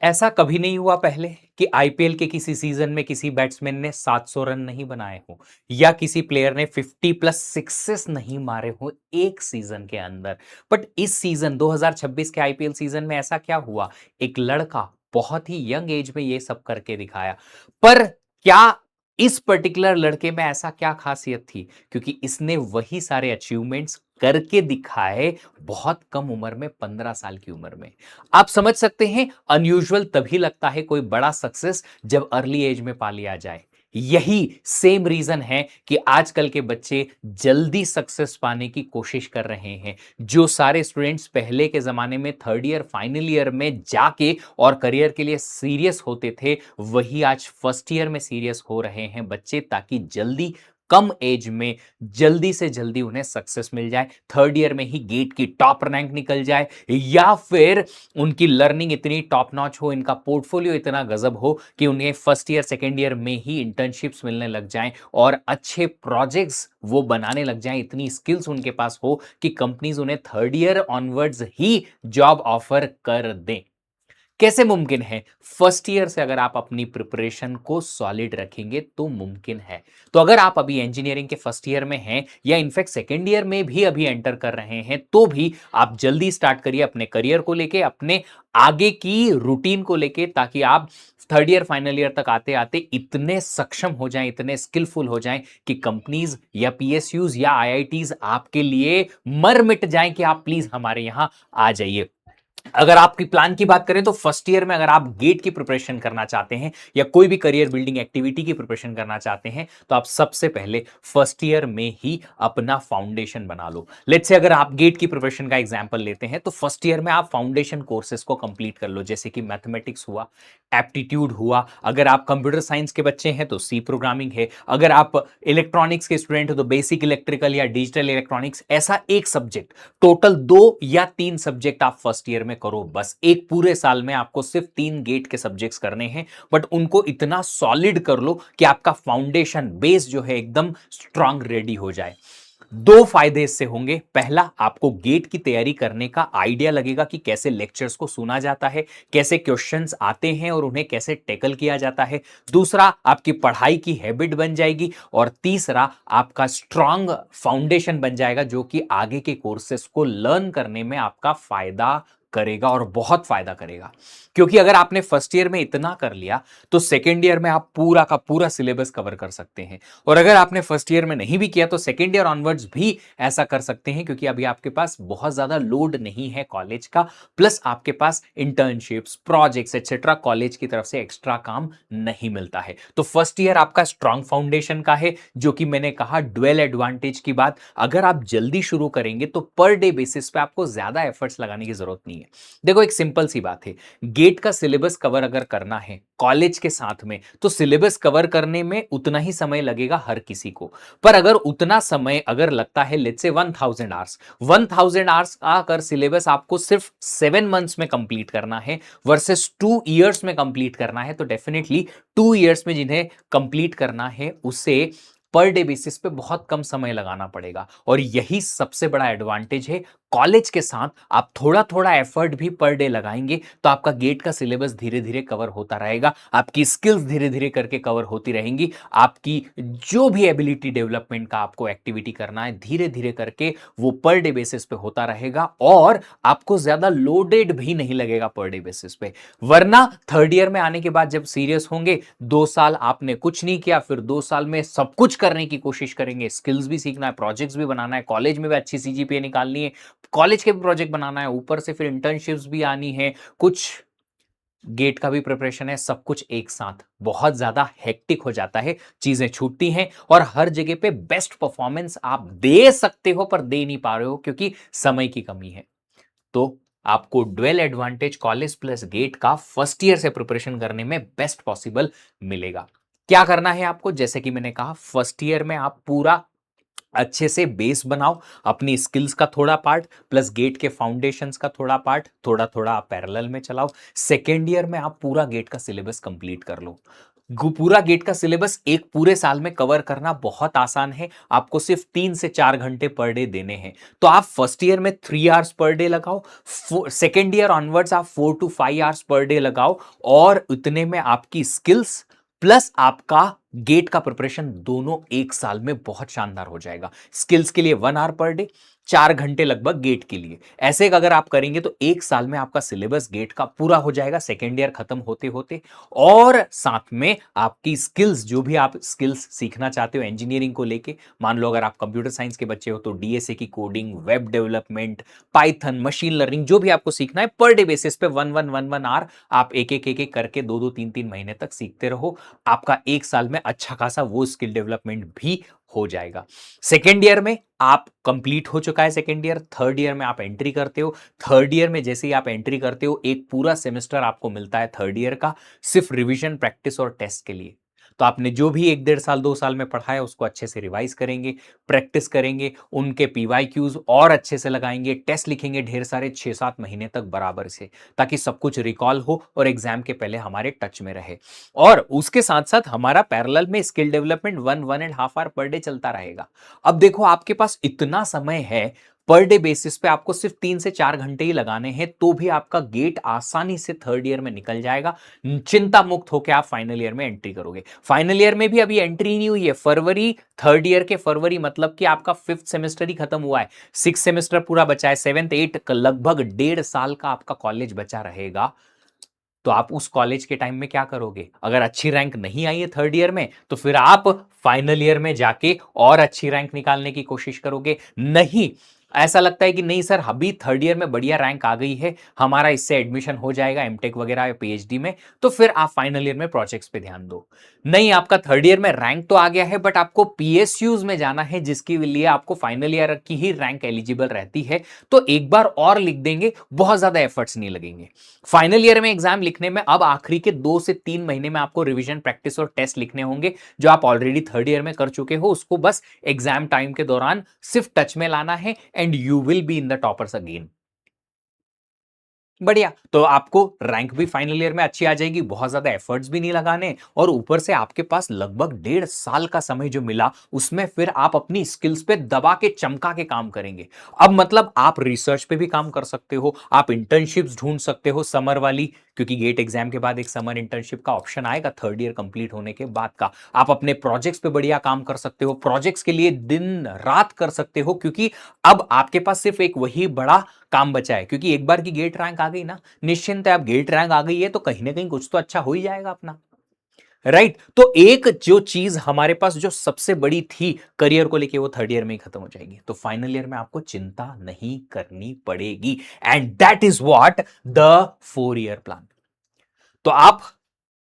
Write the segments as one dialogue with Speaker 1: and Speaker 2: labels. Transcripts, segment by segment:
Speaker 1: ऐसा कभी नहीं हुआ पहले कि आईपीएल के किसी सीजन में किसी बैट्समैन ने 700 रन नहीं बनाए हो या किसी प्लेयर ने 50 प्लस सिक्सेस नहीं मारे हो एक सीजन के अंदर। बट इस सीजन 2026 के आईपीएल सीजन में ऐसा क्या हुआ? एक लड़का बहुत ही यंग एज में ये सब करके दिखाया। पर क्या इस पर्टिकुलर लड़के में ऐसा क्या खासियत थी? क्योंकि इसने वही सारे अचीवमेंट्स करके दिखाए बहुत कम उम्र में, 15 साल की उम्र में। आप समझ सकते हैं, अनयूजुअल तभी लगता है कोई बड़ा सक्सेस जब अर्ली एज में पा लिया जाए। यही सेम रीजन है कि आजकल के बच्चे जल्दी सक्सेस पाने की कोशिश कर रहे हैं। जो सारे स्टूडेंट्स पहले के जमाने में थर्ड ईयर फाइनल ईयर में जाके और करियर के लिए सीरियस होते थे, वही आज फर्स्ट ईयर में सीरियस हो रहे हैं बच्चे, ताकि जल्दी कम एज में जल्दी से जल्दी उन्हें सक्सेस मिल जाए, थर्ड ईयर में ही गेट की टॉप रैंक निकल जाए, या फिर उनकी लर्निंग इतनी टॉप नॉच हो, इनका पोर्टफोलियो इतना गजब हो कि उन्हें फर्स्ट ईयर सेकेंड ईयर में ही इंटर्नशिप्स मिलने लग जाएं और अच्छे प्रोजेक्ट्स वो बनाने लग जाएं, इतनी स्किल्स उनके पास हो कि कंपनीज उन्हें थर्ड ईयर ऑनवर्ड्स ही जॉब ऑफर कर दें। कैसे मुमकिन है? फर्स्ट ईयर से अगर आप अपनी प्रिपरेशन को सॉलिड रखेंगे तो मुमकिन है। तो अगर आप अभी इंजीनियरिंग के फर्स्ट ईयर में हैं या इनफैक्ट सेकेंड ईयर में भी अभी एंटर कर रहे हैं, तो भी आप जल्दी स्टार्ट करिए अपने करियर को लेके, अपने आगे की रूटीन को लेके, ताकि आप थर्ड ईयर फाइनल ईयर तक आते आते इतने सक्षम हो जाएं, इतने स्किलफुल हो जाएं कि कंपनीज या पीएसयूज या आईआईटीज आपके लिए मर मिट जाएं कि आप प्लीज हमारे यहां आ जाइए। अगर आपकी प्लान की बात करें तो फर्स्ट ईयर में अगर आप गेट की प्रिपरेशन करना चाहते हैं या कोई भी करियर बिल्डिंग एक्टिविटी की प्रिपरेशन करना चाहते हैं, तो आप सबसे पहले फर्स्ट ईयर में ही अपना फाउंडेशन बना लो। लेट्स से अगर आप गेट की प्रिपरेशन का एग्जांपल लेते हैं, तो फर्स्ट ईयर में आप फाउंडेशन कोर्सेज को कंप्लीट कर लो, जैसे कि मैथमेटिक्स हुआ, एप्टीट्यूड हुआ। अगर आप कंप्यूटर साइंस के बच्चे हैं तो सी प्रोग्रामिंग है। अगर आप इलेक्ट्रॉनिक्स के स्टूडेंट हो तो बेसिक इलेक्ट्रिकल या डिजिटल इलेक्ट्रॉनिक्स। ऐसा एक सब्जेक्ट, टोटल 2 या 3 सब्जेक्ट आप फर्स्ट ईयर में करो। बस एक पूरे साल में आपको सिर्फ 3 गेट के सब्जेक्ट्स करने हैं, बट उनको इतना सॉलिड कर लो कि आपका फाउंडेशन बेस जो है एकदम स्ट्रांग रेडी हो जाए। 2 फायदे इससे होंगे। पहला, आपको गेट की तैयारी करने का आइडिया लगेगा कि कैसे लेक्चर्स को सुना जाता है, कैसे क्वेश्चंस आते हैं और उन्हें कैसे टैकल किया जाता है। दूसरा, आपकी पढ़ाई की हैबिट बन जाएगी। और तीसरा, आपका स्ट्रांग फाउंडेशन बन जाएगा, जो कि आगे के कोर्सेस को लर्न करने में आपका फायदा करेगा और बहुत फायदा करेगा। क्योंकि अगर आपने फर्स्ट ईयर में इतना कर लिया, तो सेकेंड ईयर में आप पूरा का पूरा सिलेबस कवर कर सकते हैं। और अगर आपने फर्स्ट ईयर में नहीं भी किया, तो सेकेंड ईयर ऑनवर्ड्स भी ऐसा कर सकते हैं, क्योंकि अभी आपके पास बहुत ज्यादा लोड नहीं है कॉलेज का। प्लस आपके पास इंटर्नशिप्स, प्रोजेक्ट्स एक्सेट्रा कॉलेज की तरफ से एक्स्ट्रा काम नहीं मिलता है। तो फर्स्ट ईयर आपका स्ट्रांग फाउंडेशन का है, जो कि मैंने कहा ड्वेल एडवांटेज की बात। अगर आप जल्दी शुरू करेंगे तो पर डे बेसिस पे आपको ज्यादा एफर्ट्स लगाने की जरूरत नहीं है। देखो, एक सिंपल सी बात है, गेट का सिलेबस कवर अगर करना है कॉलेज के साथ में, तो सिलेबस कवर करने में उतना ही समय लगेगा हर किसी को। पर अगर उतना समय अगर लगता है, लेट्स से 1000 आवर्स, 1000 आवर्स का अगर सिलेबस आपको सिर्फ 7 मंथ्स में कंप्लीट करना है वर्सेस 2 इयर्स में कंप्लीट करना है, तो डेफिनेटली 2 इयर्स में जिन्हें कंप्लीट करना है उसे पर डे बेसिस पे बहुत कम समय लगाना पड़ेगा। और यही सबसे बड़ा एडवांटेज है। कॉलेज के साथ आप थोड़ा थोड़ा एफर्ट भी पर डे लगाएंगे तो आपका गेट का सिलेबस धीरे धीरे कवर होता रहेगा, आपकी स्किल्स धीरे धीरे करके कवर होती रहेंगी, आपकी जो भी एबिलिटी डेवलपमेंट का आपको एक्टिविटी करना है धीरे धीरे करके वो पर डे बेसिस पे होता रहेगा, और आपको ज्यादा लोडेड भी नहीं लगेगा पर डे बेसिस पे। वरना थर्ड ईयर में आने के बाद जब सीरियस होंगे, 2 साल आपने कुछ नहीं किया, फिर 2 साल में सब कुछ करने की कोशिश करेंगे, स्किल्स भी सीखना है, प्रोजेक्ट्स भी बनाना है, कॉलेज में भी अच्छी सीजीपीए निकालनी है, कॉलेज के भी प्रोजेक्ट बनाना है, ऊपर से फिर इंटर्नशिप्स भी आनी है, कुछ गेट का भी प्रिपरेशन है, सब कुछ एक साथ बहुत ज्यादा हेक्टिक हो जाता है, चीजें छूटती हैं और हर जगह पे बेस्ट परफॉर्मेंस आप दे सकते हो पर दे नहीं पा रहे हो क्योंकि समय की कमी है। तो आपको dual advantage college plus GATE का फर्स्ट ईयर से प्रिपरेशन करने में बेस्ट पॉसिबल मिलेगा। क्या करना है आपको? जैसे कि मैंने कहा, फर्स्ट ईयर में आप पूरा अच्छे से बेस बनाओ, अपनी स्किल्स का थोड़ा पार्ट प्लस गेट के फाउंडेशंस का थोड़ा पार्ट थोड़ा थोड़ा आप पैरेलल में चलाओ। सेकेंड ईयर में आप पूरा गेट का सिलेबस कंप्लीट कर लो। पूरा गेट का सिलेबस एक पूरे साल में कवर करना बहुत आसान है। आपको सिर्फ 3 से 4 घंटे पर डे देने हैं। तो आप फर्स्ट ईयर में 3 आवर्स पर डे लगाओ, सेकेंड ईयर ऑनवर्ड्स आप 4 to 5 आवर्स पर डे लगाओ, और इतने में आपकी स्किल्स प्लस आपका गेट का प्रिपरेशन दोनों एक साल में बहुत शानदार हो जाएगा। स्किल्स के लिए 1 आवर पर डे, 4 घंटे लगभग गेट के लिए। ऐसे अगर आप करेंगे तो एक साल में आपका सिलेबस गेट का पूरा हो जाएगा सेकेंड ईयर खत्म होते होते। और साथ में आपकी स्किल्स, जो भी आप स्किल्स सीखना चाहते हो इंजीनियरिंग को लेके, मान लो अगर आप कंप्यूटर साइंस के बच्चे हो तो डीएसए की coding, web development, Python, machine learning, जो भी आपको सीखना है पर डे बेसिस पे 1 1 1 1 आवर आप एक एक करके 2 2 3 3 महीने तक सीखते रहो। आपका एक साल में अच्छा खासा वो स्किल डेवलपमेंट भी हो जाएगा। सेकेंड ईयर में आप कंप्लीट हो चुका है सेकेंड ईयर, थर्ड ईयर में आप एंट्री करते हो। थर्ड ईयर में जैसे ही आप एंट्री करते हो एक पूरा सेमेस्टर आपको मिलता है थर्ड ईयर का, सिर्फ रिवीजन, प्रैक्टिस और टेस्ट के लिए। तो आपने जो भी 1 1.5 साल 2 साल में पढ़ा है उसको अच्छे से रिवाइज करेंगे, प्रैक्टिस करेंगे, उनके पीवाईक्यूज और अच्छे से लगाएंगे, टेस्ट लिखेंगे ढेर सारे 6 7 महीने तक बराबर से, ताकि सब कुछ रिकॉल हो और एग्जाम के पहले हमारे टच में रहे। और उसके साथ साथ हमारा पैरेलल में skill development 1 1.5 hour per day चलता रहेगा। अब देखो आपके पास इतना समय है, पर डे बेसिस पे आपको सिर्फ 3 से 4 घंटे ही लगाने हैं, तो भी आपका गेट आसानी से थर्ड ईयर में निकल जाएगा। चिंता मुक्त होकर आप फाइनल ईयर में एंट्री करोगे। फाइनल ईयर में भी अभी एंट्री नहीं हुई है, फरवरी, थर्ड ईयर के फरवरी, मतलब कि आपका फिफ्थ सेमेस्टर ही खत्म हुआ है, सिक्स सेमेस्टर पूरा बचा है, सेवेंथ एट, लगभग 1.5 साल का आपका कॉलेज बचा रहेगा। तो आप उस कॉलेज के टाइम में क्या करोगे? अगर अच्छी रैंक नहीं आई है थर्ड ईयर में तो फिर आप फाइनल ईयर में जाके और अच्छी रैंक निकालने की कोशिश करोगे। नहीं, ऐसा लगता है कि नहीं सर अभी थर्ड ईयर में बढ़िया रैंक आ गई है, हमारा इससे एडमिशन हो जाएगा एमटेक वगैरह या पीएचडी में, तो फिर आप फाइनल ईयर में प्रोजेक्ट्स पे ध्यान दो। नहीं, आपका थर्ड ईयर में रैंक तो आ गया है बट आपको पीएसयूज में जाना है, जिसके लिए आपको फाइनल ईयर की ही रैंक एलिजिबल रहती है, तो एक बार और लिख देंगे, बहुत ज्यादा एफर्ट्स नहीं लगेंगे। फाइनल ईयर में एग्जाम लिखने में अब आखिरी के 2 से 3 महीने में आपको रिवीजन, प्रैक्टिस और टेस्ट लिखने होंगे, जो आप ऑलरेडी थर्ड ईयर में कर चुके हो, उसको बस एग्जाम टाइम के दौरान सिर्फ टच में लाना है and you will be in the toppers again. बढ़िया, तो आपको रैंक भी फाइनल ईयर में अच्छी आ जाएगी, बहुत ज्यादा एफर्ट्स भी नहीं लगाने, और ऊपर से आपके पास लगभग 1.5 साल का समय जो मिला उसमें फिर आप अपनी स्किल्स पे दबा के चमका के काम करेंगे। अब मतलब आप रिसर्च पे भी काम कर सकते हो, आप इंटर्नशिप्स ढूंढ सकते हो समर वाली, क्योंकि गेट एग्जाम के बाद एक समर इंटर्नशिप का ऑप्शन आएगा थर्ड ईयर कंप्लीट होने के बाद का। आप अपने प्रोजेक्ट्स पे बढ़िया काम कर सकते हो, प्रोजेक्ट्स के लिए दिन रात कर सकते हो, क्योंकि अब आपके पास सिर्फ एक वही बड़ा काम बचा है, क्योंकि एक बार की गेट रैंक आ गई ना, निश्चिंत है, अब गेट रैंक आ गई है तो कहीं ना कहीं कुछ तो अच्छा हो ही जाएगा अपना। राइट, तो एक जो चीज हमारे पास जो सबसे बड़ी थी करियर को लेके, वो थर्ड ईयर में ही खत्म हो जाएगी, तो फाइनल ईयर में आपको चिंता नहीं करनी पड़ेगी। And that is what the 4 year plan. तो आप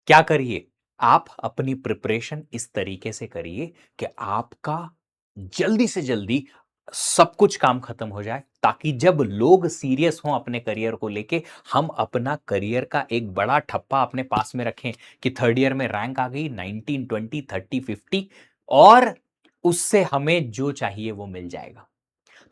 Speaker 1: क्या करिए, आप अपनी प्रिपरेशन इस तरीके से करिए कि आपका जल्दी से जल्दी सब कुछ काम खत्म हो जाए, ताकि जब लोग सीरियस हों अपने करियर को लेके, हम अपना करियर का एक बड़ा ठप्पा अपने पास में रखें कि थर्ड ईयर में रैंक आ गई 19 20 30 50, और उससे हमें जो चाहिए वो मिल जाएगा।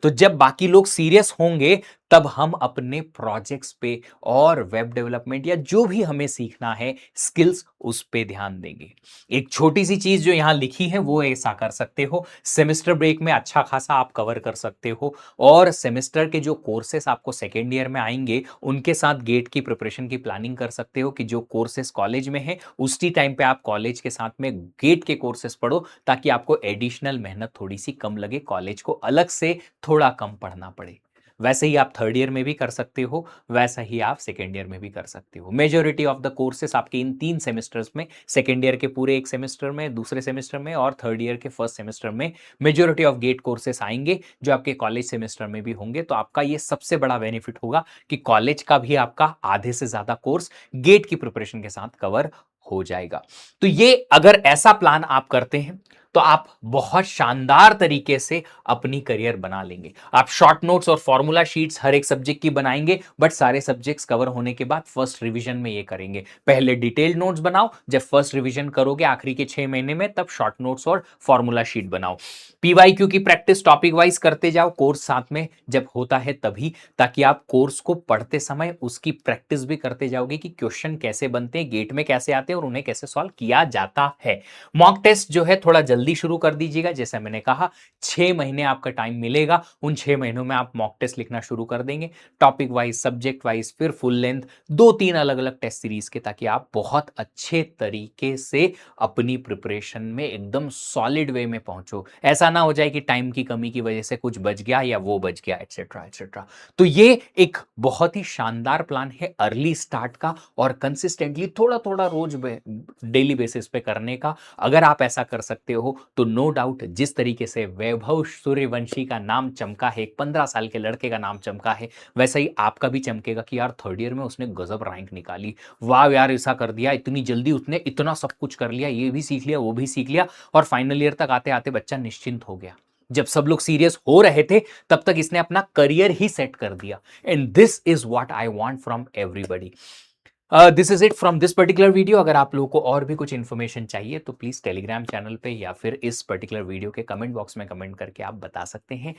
Speaker 1: तो जब बाकी लोग सीरियस होंगे तब हम अपने प्रोजेक्ट्स पे और वेब डेवलपमेंट या जो भी हमें सीखना है स्किल्स, उस पे ध्यान देंगे। एक छोटी सी चीज जो यहां लिखी है वो ऐसा कर सकते हो, सेमेस्टर ब्रेक में अच्छा खासा आप कवर कर सकते हो, और सेमेस्टर के जो कोर्सेस आपको सेकेंड ईयर में आएंगे उनके साथ गेट की प्रिपरेशन की प्लानिंग कर सकते हो, कि जो कोर्सेस कॉलेज में है उसी टाइम पे आप कॉलेज के साथ में गेट के कोर्सेस पढ़ो, ताकि आपको एडिशनल मेहनत थोड़ी सी कम लगे, कॉलेज को अलग से थोड़ा कम पढ़ना पड़े। वैसे ही आप थर्ड ईयर में भी कर सकते हो, वैसा ही आप सेकेंड ईयर में भी कर सकते हो। मेजोरिटी ऑफ द कोर्सेस आपके इन 3 सेमेस्टर्स में, सेकेंड ईयर के पूरे एक सेमेस्टर में, दूसरे सेमेस्टर में और थर्ड ईयर के फर्स्ट सेमेस्टर में मेजोरिटी ऑफ गेट कोर्सेस आएंगे, जो आपके कॉलेज सेमेस्टर में भी होंगे। तो आपका ये सबसे बड़ा बेनिफिट होगा कि कॉलेज का भी आपका आधे से ज्यादा कोर्स गेट की प्रिपरेशन के साथ कवर हो जाएगा। तो ये अगर ऐसा प्लान आप करते हैं तो आप बहुत शानदार तरीके से अपनी करियर बना लेंगे। आप शॉर्ट नोट्स और फॉर्मूला शीट्स हर एक सब्जेक्ट की बनाएंगे, बट सारे सब्जेक्ट्स कवर होने के बाद फर्स्ट रिवीजन में ये करेंगे। पहले डिटेल्ड नोट्स बनाओ, जब फर्स्ट रिवीजन करोगे आखिरी के 6 महीने में, तब शॉर्ट नोट्स और फॉर्मूला शीट बनाओ। पीवाईक्यू की प्रैक्टिस टॉपिक वाइज करते जाओ, कोर्स साथ में जब होता है तभी, ताकि आप कोर्स को पढ़ते समय उसकी प्रैक्टिस भी करते जाओगे कि क्वेश्चन कैसे बनते हैं, गेट में कैसे आते हैं और उन्हें कैसे सॉल्व किया जाता है। मॉक टेस्ट जो है थोड़ा जल्दी शुरू कर दीजिएगा, जैसे मैंने कहा 6 महीने आपका टाइम मिलेगा, उन 6 महीनों में आप मॉक टेस्ट लिखना शुरू कर देंगे, टॉपिक वाइज, सब्जेक्ट वाइज, फिर फुल लेंथ, 2-3 अलग अलग टेस्ट सीरीज के, ताकि आप बहुत अच्छे तरीके से अपनी प्रिपरेशन में एकदम सॉलिड वे में पहुंचो। ऐसा ना हो जाए कि टाइम की कमी की वजह से कुछ बच गया या वो बच गया, एटसेट्रा एटसेट्रा। तो ये एक बहुत ही शानदार प्लान है अर्ली स्टार्ट का, और कंसिस्टेंटली थोड़ा थोड़ा रोज डेली बेसिस पे करने का। अगर आप ऐसा कर सकते हो तो नो डाउट, जिस तरीके से वैभव सूर्यवंशी का नाम चमका है, एक 15 साल के लड़के का नाम चमका है, वैसा ही आपका भी चमकेगा कि यार थर्ड ईयर में उसने गजब रैंक निकाली, वाह यार ऐसा कर दिया, इतनी जल्दी उसने इतना सब कुछ कर लिया, ये भी सीख लिया वो भी सीख लिया, और फाइनल ईयर तक आते आते बच्चा निश्चिंत हो गया। जब सब लोग सीरियस हो रहे थे तब तक इसने अपना करियर ही सेट कर दिया। And this is what I want from everybody. This is it from this particular video. अगर आप लोगों को और भी कुछ इन्फॉर्मेशन चाहिए तो प्लीज टेलीग्राम चैनल पे या फिर इस पर्टिकुलर वीडियो के कमेंट बॉक्स में कमेंट करके आप बता सकते हैं।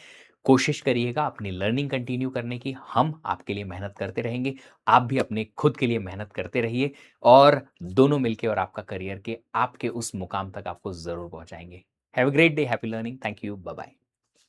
Speaker 1: कोशिश करिएगा अपनी लर्निंग कंटिन्यू करने की, हम आपके लिए मेहनत करते रहेंगे, आप भी अपने खुद के लिए मेहनत करते रहिए, और दोनों मिलके और आपका करियर के आपके उस मुकाम तक आपको जरूर पहुंचाएंगे। Have a great day, happy learning, thank you, bye bye.